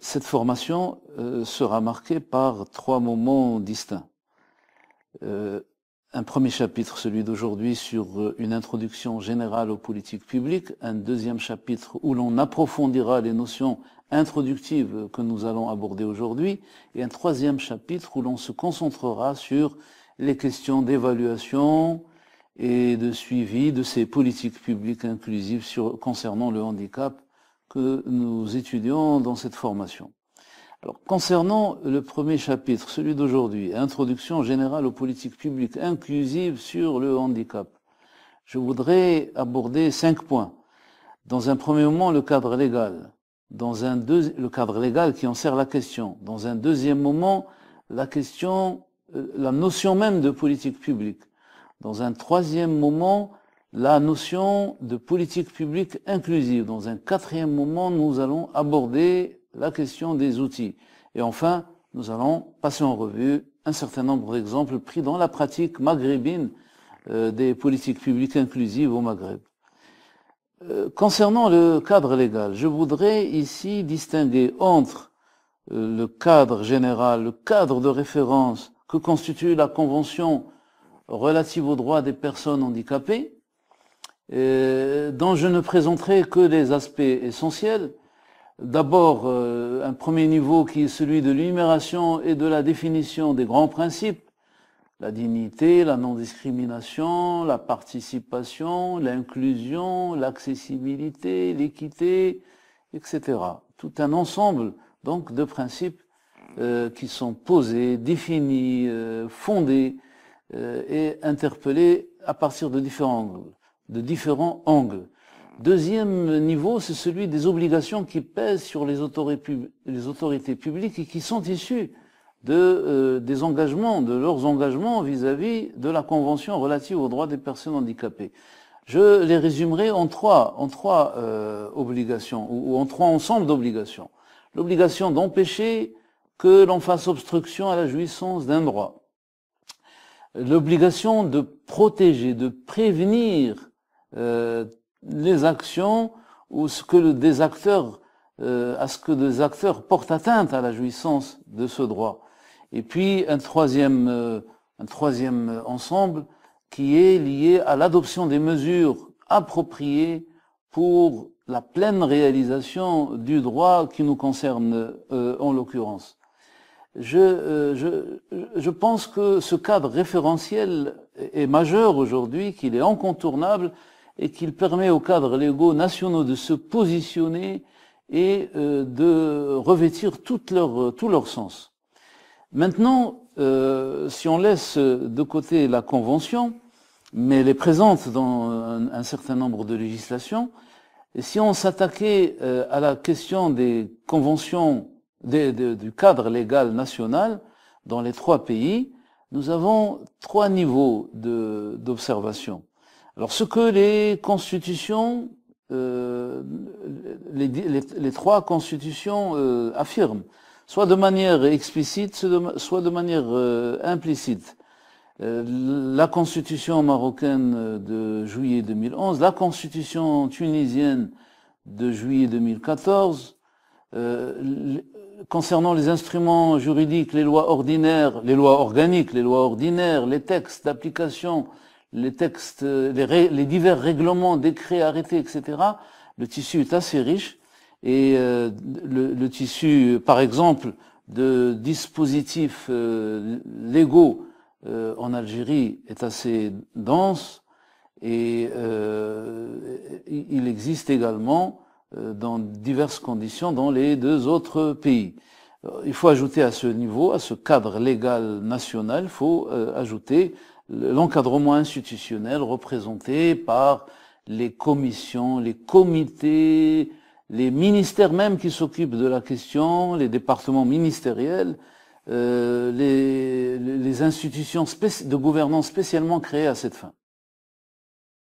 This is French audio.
Cette formation sera marquée par 3 moments distincts. Un premier chapitre, celui d'aujourd'hui, sur une introduction générale aux politiques publiques. Un deuxième chapitre où l'on approfondira les notions introductives que nous allons aborder aujourd'hui. Et un troisième chapitre où l'on se concentrera sur les questions d'évaluation et de suivi de ces politiques publiques inclusives concernant le handicap que nous étudions dans cette formation. Alors, concernant le premier chapitre, celui d'aujourd'hui, Introduction générale aux politiques publiques inclusives sur le handicap, je voudrais aborder 5 points. Dans un premier moment, le cadre légal. Le cadre légal qui en sert la question. Dans un deuxième moment, la notion même de politique publique. Dans un troisième moment, la notion de politique publique inclusive. Dans un quatrième moment, nous allons aborder la question des outils. Et enfin, nous allons passer en revue un certain nombre d'exemples pris dans la pratique maghrébine des politiques publiques inclusives au Maghreb. Concernant le cadre légal, je voudrais ici distinguer entre le cadre général, le cadre de référence que constitue la Convention relative aux droits des personnes handicapées, dont je ne présenterai que les aspects essentiels. D'abord, un premier niveau qui est celui de l'énumération et de la définition des grands principes, la dignité, la non-discrimination, la participation, l'inclusion, l'accessibilité, l'équité, etc. Tout un ensemble donc de principes qui sont posés, définis, fondés et interpellés à partir de différents angles. Deuxième niveau, c'est celui des obligations qui pèsent sur les autorités publiques et qui sont issues de leurs engagements vis-à-vis de la Convention relative aux droits des personnes handicapées. Je les résumerai en trois obligations, ou en 3 ensembles d'obligations. L'obligation d'empêcher que l'on fasse obstruction à la jouissance d'un droit. L'obligation de protéger, de prévenir les actions ou à ce que des acteurs portent atteinte à la jouissance de ce droit. Et puis un troisième ensemble qui est lié à l'adoption des mesures appropriées pour la pleine réalisation du droit qui nous concerne en l'occurrence. Je pense que ce cadre référentiel est majeur aujourd'hui, qu'il est incontournable et qu'il permet aux cadres légaux nationaux de se positionner et de revêtir tout leur sens. Maintenant, si on laisse de côté la Convention, mais elle est présente dans un certain nombre de législations, et si on s'attaquait à la question des conventions du cadre légal national dans les 3 pays, nous avons 3 niveaux d'observation. Alors ce que les constitutions, les 3 constitutions affirment, soit de manière explicite, soit de manière implicite. La constitution marocaine de juillet 2011, la constitution tunisienne de juillet 2014, concernant les instruments juridiques, les lois ordinaires, les lois organiques, les lois ordinaires, les textes d'application, les divers règlements, décrets, arrêtés, etc. Le tissu est assez riche et le tissu, par exemple, de dispositifs légaux en Algérie est assez dense et il existe également dans diverses conditions dans les 2 autres pays. Il faut ajouter à ce niveau, à ce cadre légal national, il faut ajouter l'encadrement institutionnel représenté par les commissions, les comités, les ministères même qui s'occupent de la question, les départements ministériels, les institutions de gouvernance spécialement créées à cette fin.